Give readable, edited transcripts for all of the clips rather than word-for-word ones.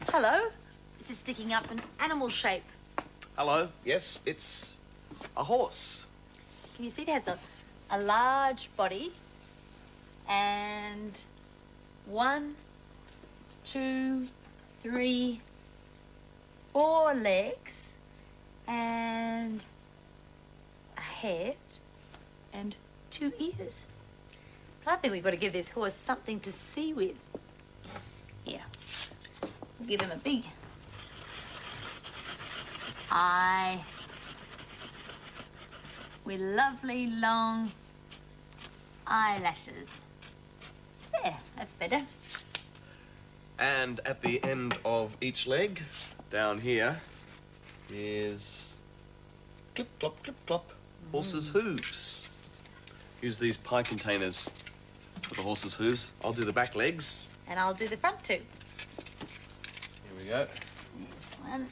Hello. Just sticking up an animal shape. Hello. Yes, it's a horse. Can you see it has a large body and 1, 2, 3, 4 legs and a head and 2 ears. But I think we've got to give this horse something to see with. Here, we'll give him a big eye with lovely long eyelashes. There, that's better. And at the end of each leg, down here, is clip, clop, horse's hooves. Use these pie containers for the horse's hooves. I'll do the back legs. And I'll do the front too. Here we go. This one.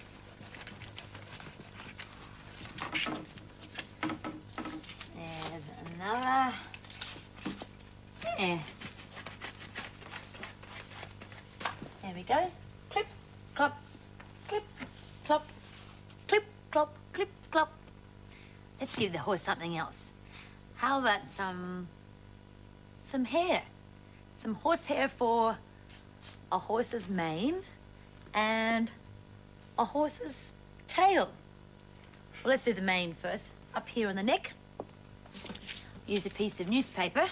There's another. There. There we go. Clip, clop, clip, clop, clip, clop, clip, clop. Let's give the horse something else. How about some hair? Some horse hair for a horse's mane and a horse's tail. Well, let's do the mane first. Up here on the neck, use a piece of newspaper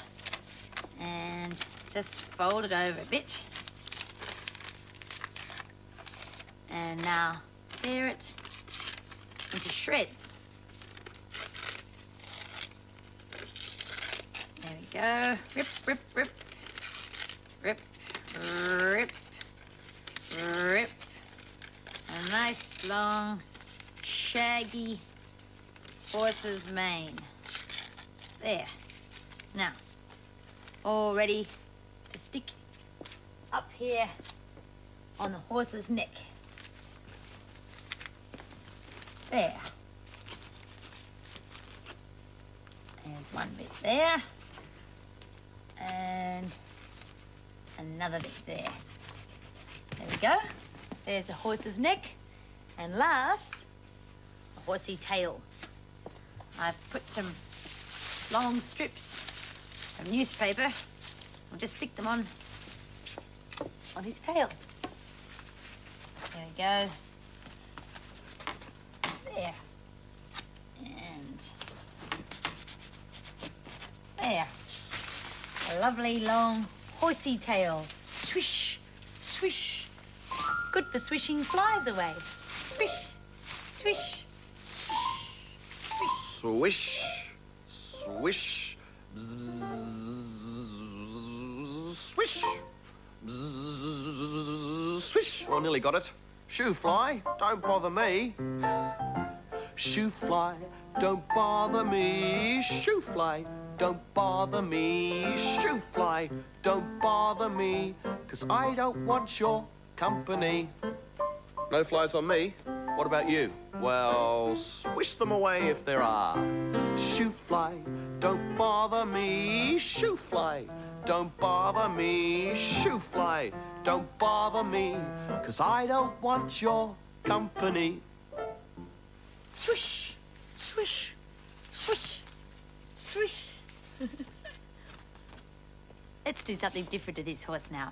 and just fold it over a bit. And now tear it into shreds. There we go. Rip, rip, rip. Rip, rip, rip. A nice, long, shaggy horse's mane. There. Now, all ready to stick up here on the horse's neck. There. There's one bit there. And another bit there. There we go. There's the horse's neck. And last, a horsey tail. I've put some long strips of newspaper. I'll just stick them on his tail. There we go. There. And there. A lovely long horsey tail. Swish, swish. Good for swishing flies away. Swish, swish, swish, Swish, swish, bzz, swish, bzz, swish. Oh, nearly got it. Shoo fly, don't bother me. Shoo fly, don't bother me. Shoo fly, don't bother me. Shoo fly, don't bother me. 'Cause I don't want your company. No flies on me. What about you? Well, swish them away if there are. Shoo fly, don't bother me. Shoo fly, don't bother me. Shoo fly, don't bother me. 'Cause I don't want your company. swish, swish, swish, swish. Let's do something different to this horse now,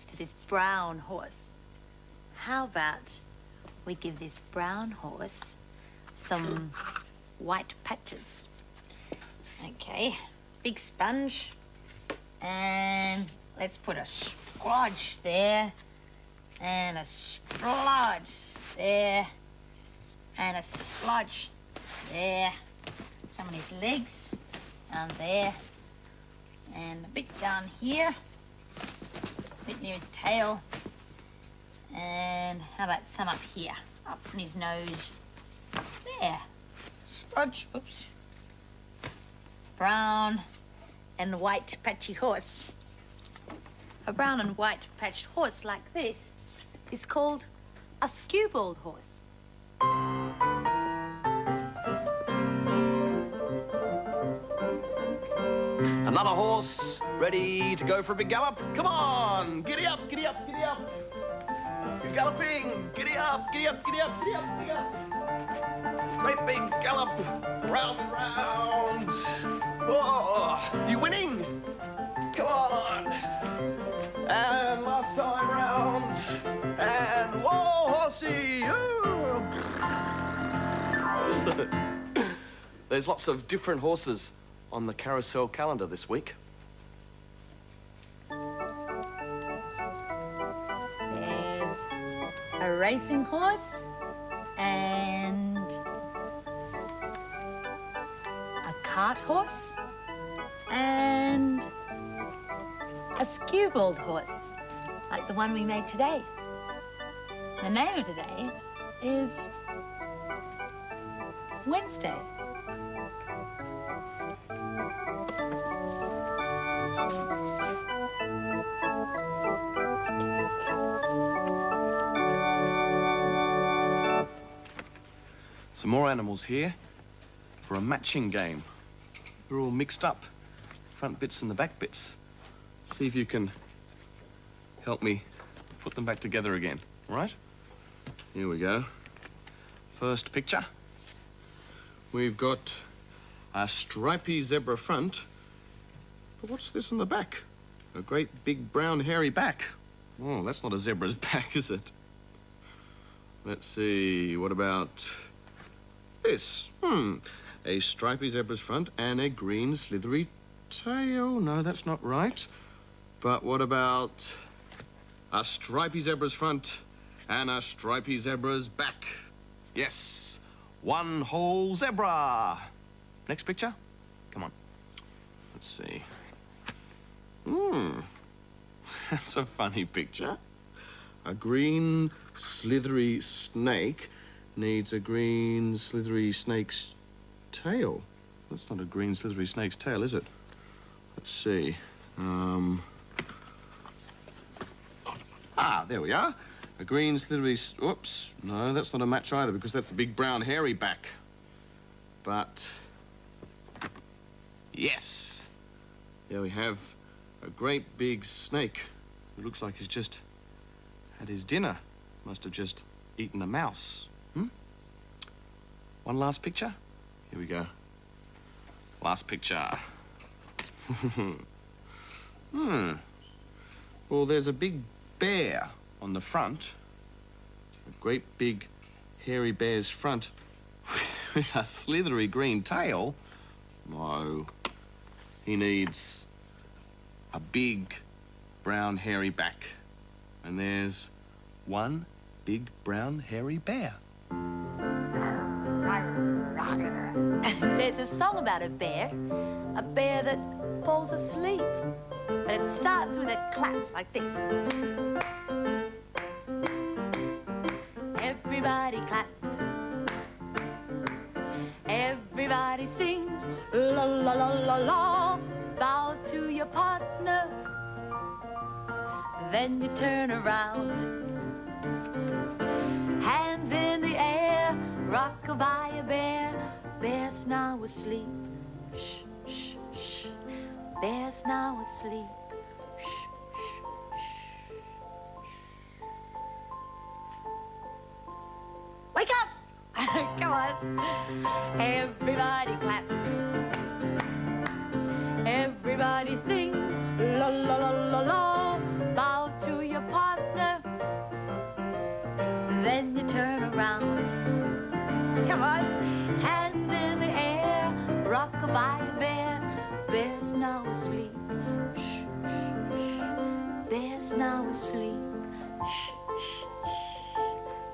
to this brown horse. How about we give this brown horse some white patches? Okay, big sponge, and let's put a splodge there, and a splodge there, and a splodge there. Some of his legs down there, and a bit down here, a bit near his tail, and how about some up here, up on his nose. There, splodge, oops. Brown and white patchy horse. A brown and white patched horse like this is called a skewbald horse. Another horse ready to go for a big gallop? Come on, giddy up, giddy up. You're galloping. Giddy up, giddy up, giddy up, giddy up, giddy up. Great big gallop, round and round. Oh, you winning? Come on. And last time round. And whoa, horsey. Ooh. There's lots of different horses on the carousel calendar this week. There's a racing horse and a cart horse and a skewbald horse, like the one we made today. The name of today is Wednesday. Some more animals here for a matching game. They're all mixed up, front bits and the back bits. See if you can help me put them back together again, all right? Here we go. First picture. We've got a stripy zebra front. But what's this on the back? A great big brown hairy back. Oh, that's not a zebra's back, is it? Let's see, what about this? A stripy zebra's front and a green slithery tail. No, that's not right. But what about a stripy zebra's front and a stripy zebra's back? Yes, one whole zebra. Next picture. Come on. Let's see. That's a funny picture. A green slithery snake needs a green slithery snake's tail. That's not a green slithery snake's tail, is it? Let's see. There we are. A green slithery... Oops. No, that's not a match either, because that's the big brown hairy back. But... yes. There we have a great big snake. It looks like he's just had his dinner. Must have just eaten a mouse. One last picture. Here we go. Last picture. Well, there's a big bear on the front. A great big hairy bear's front with a slithery green tail. No. He needs a big brown hairy back. And there's one big brown hairy bear. There's a song about a bear that falls asleep. But it starts with a clap like this. Everybody clap. Everybody sing. La la la la la. Bow to your partner. Then you turn around. Hands in the air. Rock-a-bye a bear. Bear's now asleep. Shh, shh, shh. Bear's now asleep. Shh, shh, shh. Wake up! Come on. Everybody clap. Everybody sing. La la la la la. Bow to your partner. Then you turn around. Come on. Hands in the air. Rock-a-bye a bear. Bear's now asleep. Shh, shh, shh. Bear's now asleep. Shh, shh,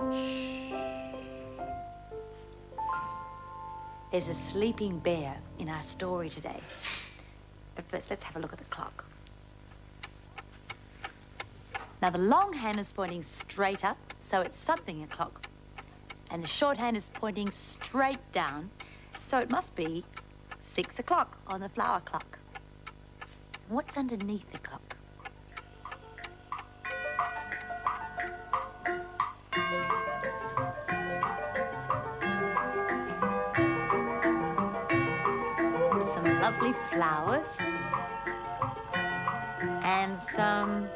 shh. There's a sleeping bear in our story today. But first, let's have a look at the clock. Now, the long hand is pointing straight up, so it's something o'clock. And the short hand is pointing straight down, so it must be 6 o'clock on the flower clock. What's underneath the clock? Some lovely flowers and some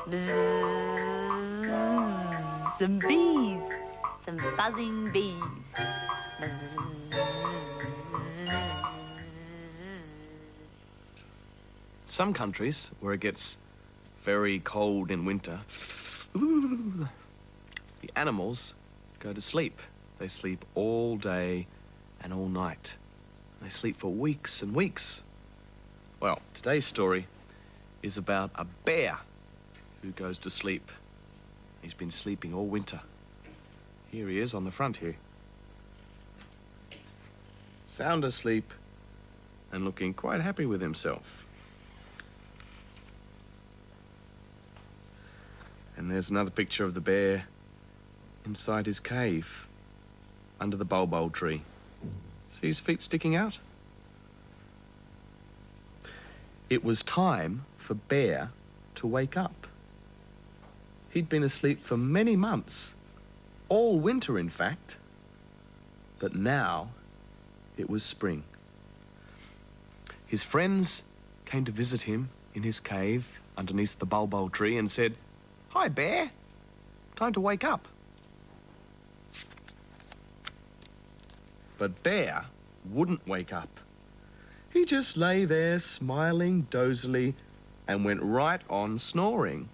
bzzz. some bees, some buzzing bees. Buzz. Some countries where it gets very cold in winter, the animals go to sleep. They sleep all day and all night. They sleep for weeks and weeks. Well, today's story is about a bear who goes to sleep. He's been sleeping all winter. Here he is on the front here. Sound asleep and looking quite happy with himself. And there's another picture of the bear inside his cave, under the bulbul tree. See his feet sticking out? It was time for Bear to wake up. He'd been asleep for many months, all winter in fact, but now it was spring. His friends came to visit him in his cave underneath the bulbul tree and said, "Hi, Bear. Time to wake up." But Bear wouldn't wake up. He just lay there smiling dozily and went right on snoring.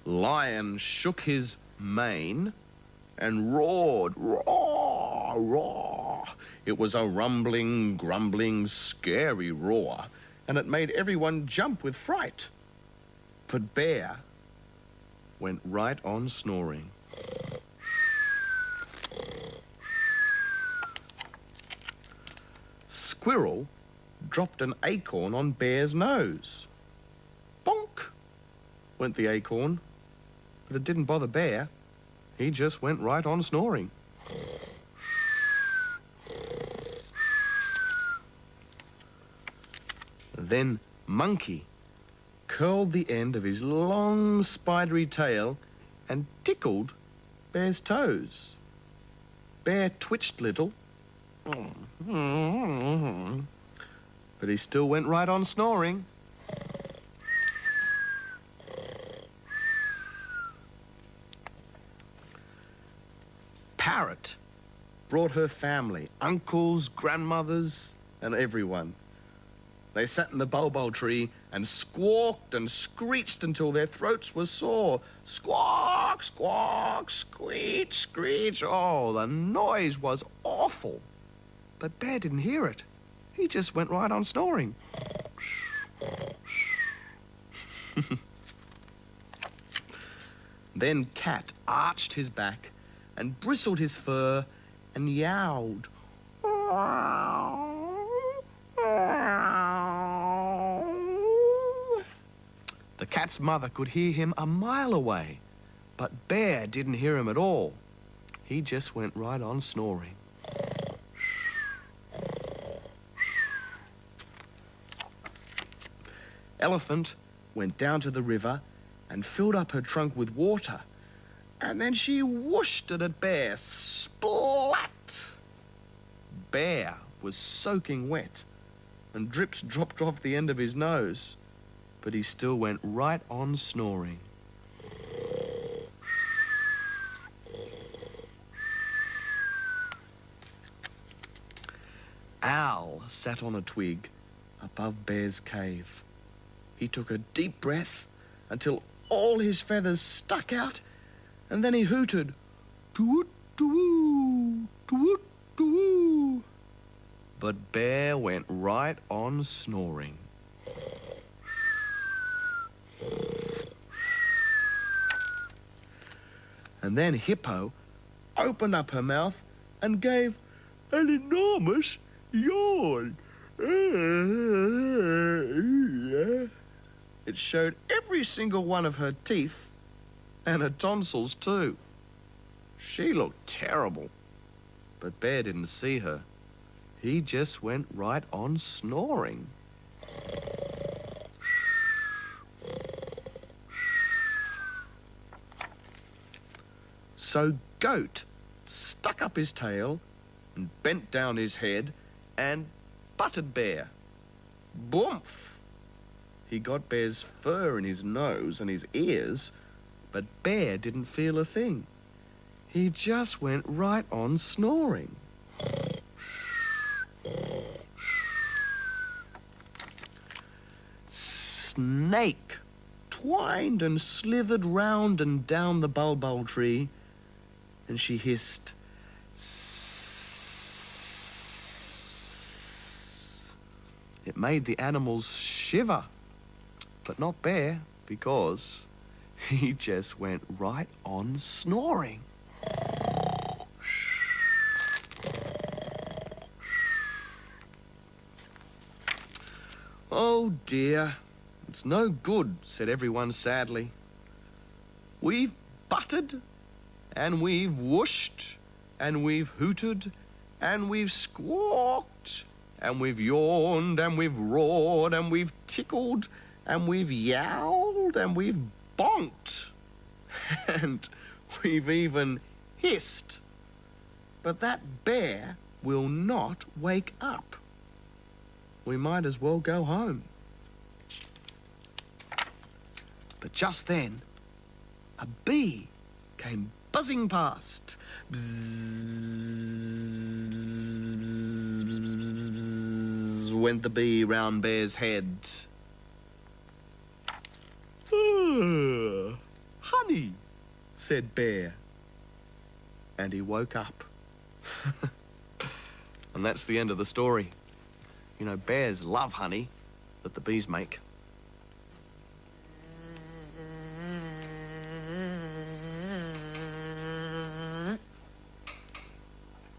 Lion shook his mane and roared, roar, roar. It was a rumbling, grumbling, scary roar, and it made everyone jump with fright. But Bear went right on snoring. Squirrel dropped an acorn on Bear's nose. Bonk went the acorn, but it didn't bother Bear. He just went right on snoring. Then Monkey curled the end of his long spidery tail and tickled Bear's toes. Bear twitched little, but he still went right on snoring. Parrot brought her family, uncles, grandmothers, and everyone. They sat in the bulbul tree and squawked and screeched until their throats were sore. Squawk, squawk, screech, screech. Oh, the noise was awful. But Bear didn't hear it. He just went right on snoring. Then Cat arched his back and bristled his fur and yowled. The cat's mother could hear him a mile away, but Bear didn't hear him at all. He just went right on snoring. Elephant went down to the river and filled up her trunk with water, and then she whooshed it at Bear. Splat! Bear was soaking wet, and drips dropped off the end of his nose, but he still went right on snoring. Owl sat on a twig above Bear's cave. He took a deep breath until all his feathers stuck out, and then he hooted, "Toot, toot, toot, toot." But Bear went right on snoring. And then Hippo opened up her mouth and gave an enormous yawn. It showed every single one of her teeth and her tonsils too. She looked terrible, but Bear didn't see her. He just went right on snoring. So Goat stuck up his tail and bent down his head and butted Bear. Boomph! He got Bear's fur in his nose and his ears, but Bear didn't feel a thing. He just went right on snoring. Snake twined and slithered round and down the bulbul tree, and she hissed, "Sss." It made the animals shiver, but not Bear, because he just went right on snoring. "Oh dear, it's no good," said everyone sadly. "We've buttered, and we've whooshed, and we've hooted, and we've squawked, and we've yawned, and we've roared, and we've tickled, and we've yowled, and we've bonked, and we've even hissed. But that bear will not wake up. We might as well go home." But just then, a bee came buzzing past. Bzzz went the bee round Bear's head. "Honey," said Bear. And he woke up. And that's the end of the story. You know, bears love honey that the bees make.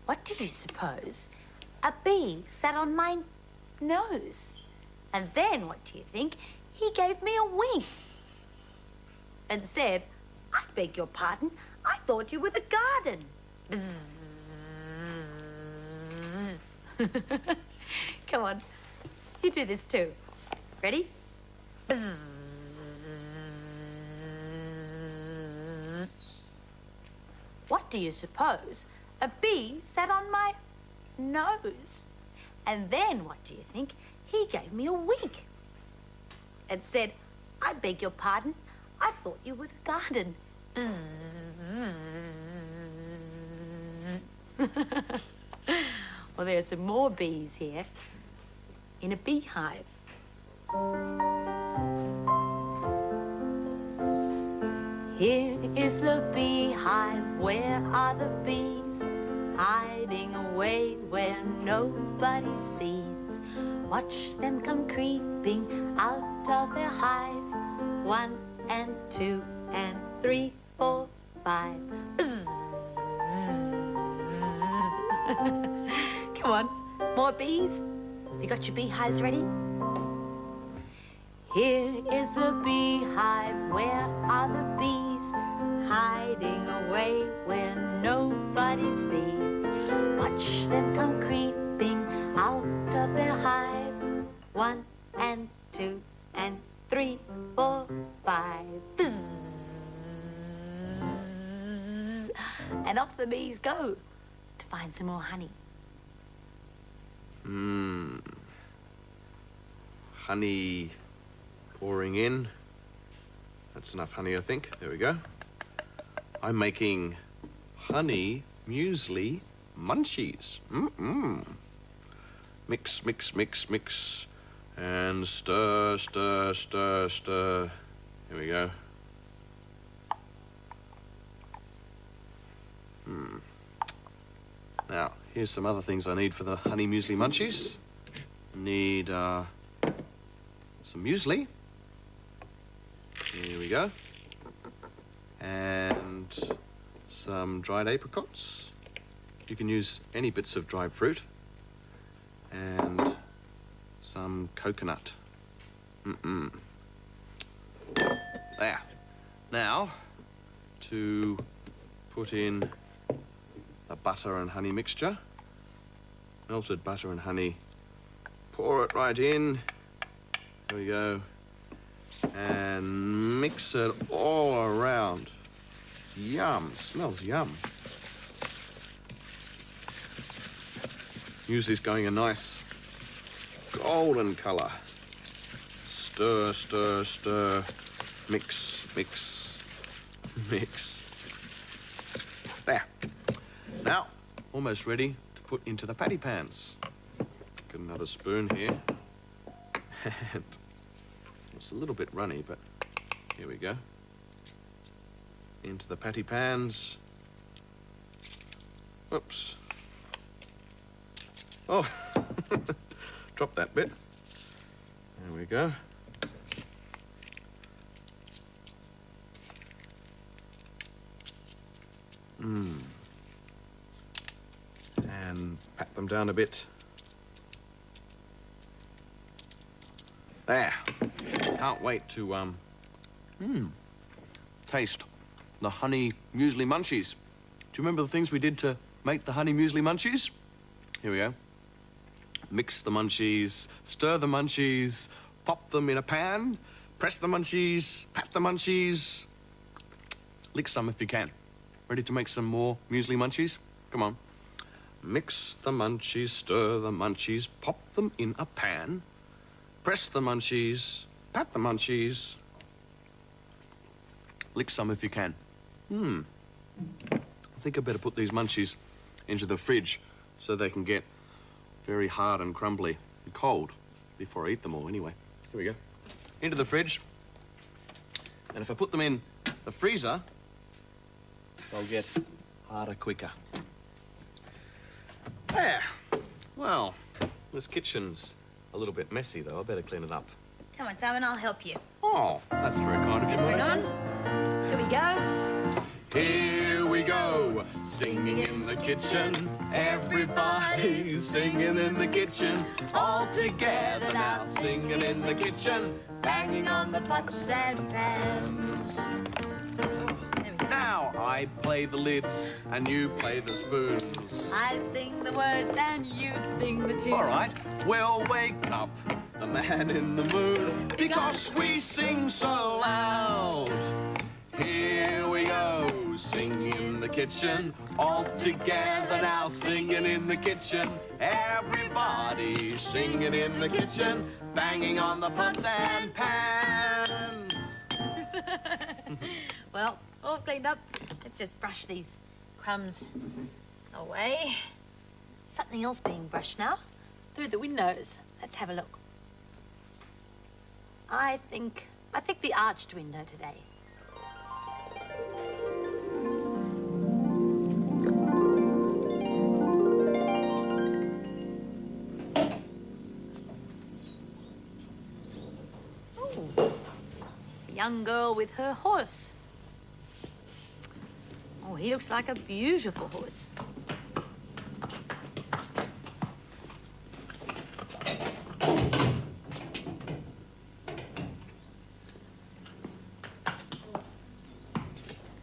What do you suppose? A bee sat on my nose. And then, what do you think? He gave me a wink and said, "I beg your pardon, I thought you were the garden." Come on, you do this too. Ready? What do you suppose? A bee sat on my nose. And then, what do you think? He gave me a wink and said, "I beg your pardon, I thought you were the garden." Well, there are some more bees here in a beehive. Here is the beehive, where are the bees? Hiding away where nobody sees. Watch them come creeping out of their hive. 1 and 2 and 3, 4, 5. Come on, more bees? You got your beehives ready? Here is the beehive, where are the bees? Hiding away where nobody sees. Watch them come creeping out of their hive. 1 and 2 and 3, 4, 5. And off the bees go to find some more honey. Honey pouring in. That's enough honey, I think. There we go. I'm making honey muesli munchies. Mix, mix, mix, mix. And stir, stir, stir, stir. Here we go. Now, here's some other things I need for the honey muesli munchies. Need some muesli. Here we go. And some dried apricots. You can use any bits of dried fruit. And some coconut. There. Now, to put in the butter and honey mixture. Melted butter and honey. Pour it right in. There we go. And mix it all around. Yum. Smells yum. Muesli's going a nice golden colour. Stir, stir, stir. Mix, mix, mix. There. Now, almost ready to put into the patty pans. Get another spoon here. And it's a little bit runny, but here we go. Into the patty pans. Oops. Oh, drop that bit. There we go. And pat them down a bit. There. Can't wait to, taste the honey muesli munchies. Do you remember the things we did to make the honey muesli munchies? Here we go. Mix the munchies, stir the munchies, pop them in a pan, press the munchies, pat the munchies. Lick some if you can. Ready to make some more muesli munchies? Come on. Mix the munchies, stir the munchies, pop them in a pan, press the munchies, pat the munchies. Lick some if you can. I think I better put these munchies into the fridge so they can get very hard and crumbly and cold before I eat them all anyway. Here we go. Into the fridge. And if I put them in the freezer, they'll get harder quicker. There. Well, this kitchen's a little bit messy, though. I better clean it up. Come on, Simon, I'll help you. Oh, that's very kind of you, Apron Mum. on. Here we go. Here we go, singing in the kitchen. Everybody singing in the kitchen. All together now, singing in the kitchen. Banging on the pots and pans. There we go. Now I play the lids and you play the spoons. I sing the words and you sing the tunes. All right, we'll wake up the man in the moon because we sing so loud. Here we go, singing in the kitchen. All together now, singing in the kitchen. Everybody singing in the kitchen. Banging on the pots and pans. Well, all cleaned up. Let's just brush these crumbs away. Something else being brushed now. Through the windows. Let's have a look. I think the arched window today. Ooh, a young girl with her horse. Oh, he looks like a beautiful horse.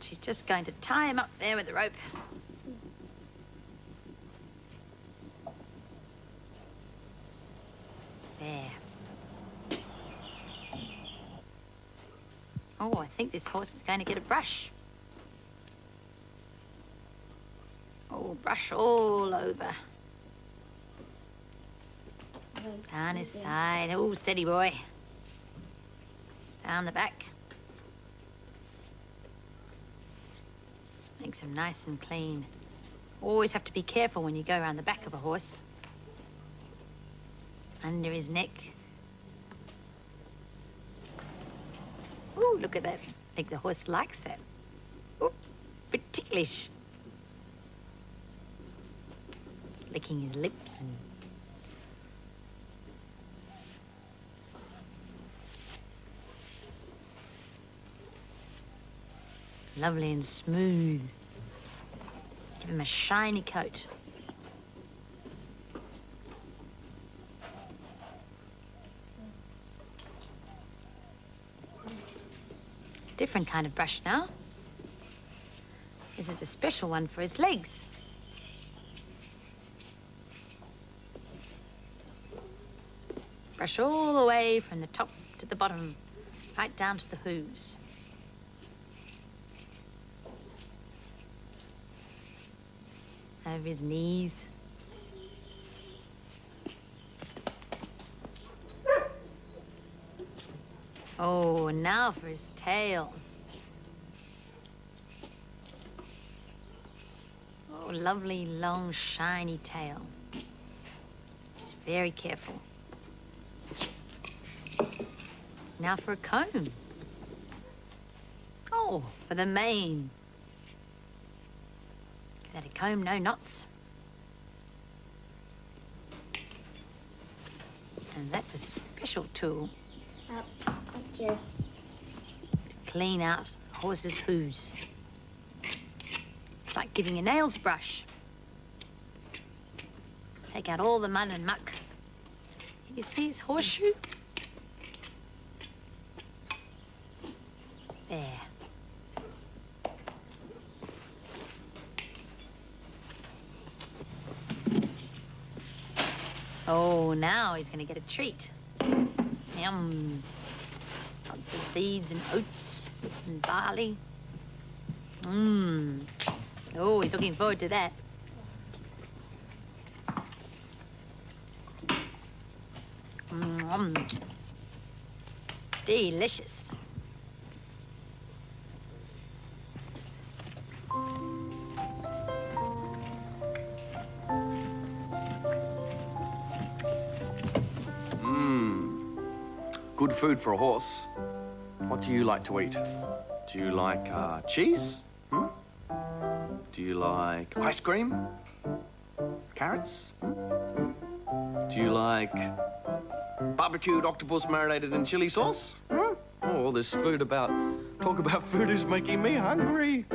She's just going to tie him up there with a rope. There. Oh, I think this horse is going to get a brush. Oh, brush all over. Down his side. Oh, steady boy. Down the back. Makes him nice and clean. Always have to be careful when you go around the back of a horse. Under his neck. Ooh, look at that. I think the horse likes that. Ooh, bit ticklish. Just licking his lips and... Lovely and smooth. Give him a shiny coat. Different kind of brush now. This is a special one for his legs. Brush all the way from the top to the bottom, right down to the hooves. Over his knees. Oh, now for his tail. Oh, lovely, long, shiny tail. Just very careful. Now for a comb. Oh, for the mane. Give that a comb, no knots. And that's a special tool to clean out horses' hooves. It's like giving a nails brush. Take out all the mud and muck. You see his horseshoe? There. Oh, now he's going to get a treat. Yum. Lots of seeds and oats and barley. Mmm. Oh, he's looking forward to that. Mmm. Delicious. Good food for a horse. What do you like to eat? Do you like cheese? Hmm? Do you like ice cream? Carrots? Hmm? Do you like barbecued octopus marinated in chili sauce? Hmm? Oh, all this food about... Talk about food is making me hungry.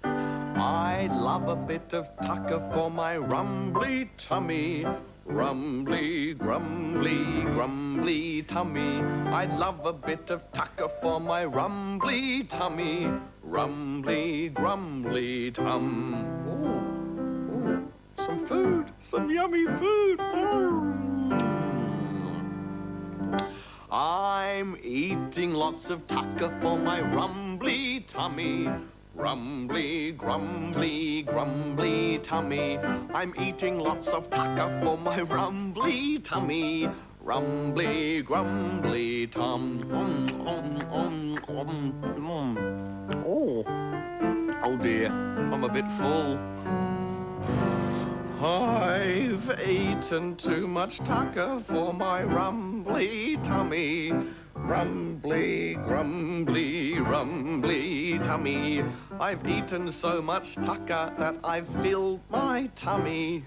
I love a bit of tucker for my rumbly tummy. Rumbly, grumbly, grumbly tummy. I'd love a bit of tucker for my rumbly tummy. Rumbly, grumbly tum. Ooh, some food, some yummy food. I'm eating lots of tucker for my rumbly tummy. Rumbly, grumbly, grumbly tummy. I'm eating lots of tucker for my rumbly tummy. Rumbly, grumbly tum. Oh dear, I'm a bit full. I've eaten too much tucker for my rumbly tummy. Rumbly, grumbly, rumbly tummy. I've eaten so much tucker that I've filled my tummy.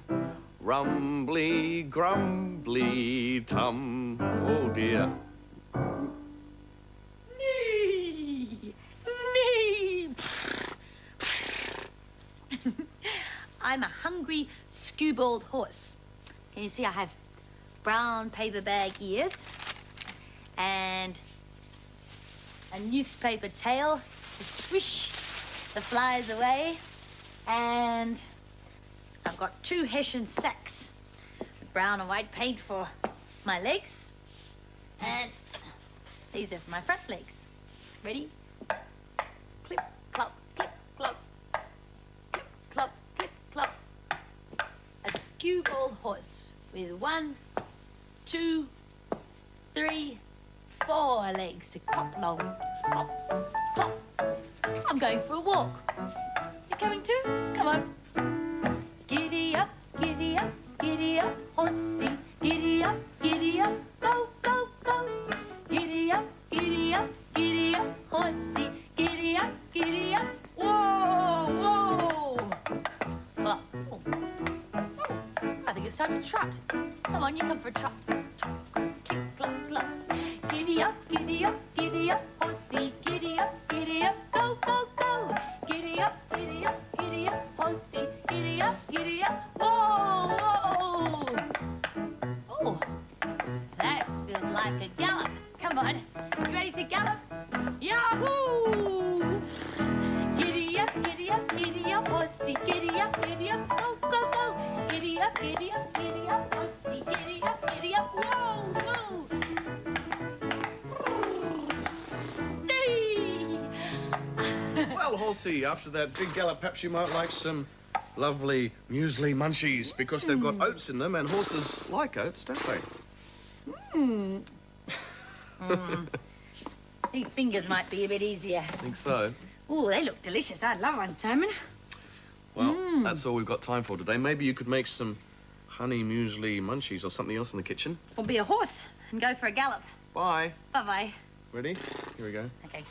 Rumbly, grumbly tum. Oh dear. Nee! I'm a hungry, skewbald horse. Can you see I have brown paper bag ears and a newspaper tail to swish the flies away, and I've got 2 Hessian sacks with brown and white paint for my legs, and these are for my front legs. Ready? Clip, clop, clip, clop. Clip, clop, clip, clop. A skewbald horse with 1, 2, 3, 4 legs to clop along. Clop, clop. I'm going for a walk. You coming too? Come on. Giddy up, horsey. Giddy up, go, go, go. Giddy up, horsey. Giddy up, whoa, whoa. Oh, I think it's time to trot. Come on, you come for a trot. Click, clop, clop. Giddy up, horsey. Giddy up, go, go, go. Giddy up, horsey. Giddy up, whoa, whoa. Oh, that feels like a gallop. Come on, you ready to gallop? Yahoo! Giddy up, horsey. Giddy up, go, go, go. Giddy up, horsey. Giddy up, whoa, whoa. Well, horsey, after that big gallop, perhaps you might like some lovely muesli munchies, because they've got oats in them, and horses like oats, don't they? think fingers might be a bit easier. Think so? Oh, they look delicious. I'd love one, Simon. Well, that's all we've got time for today. Maybe you could make some honey muesli munchies or something else in the kitchen. Or be a horse and go for a gallop. Bye. Bye-bye. Ready? Here we go. Okay.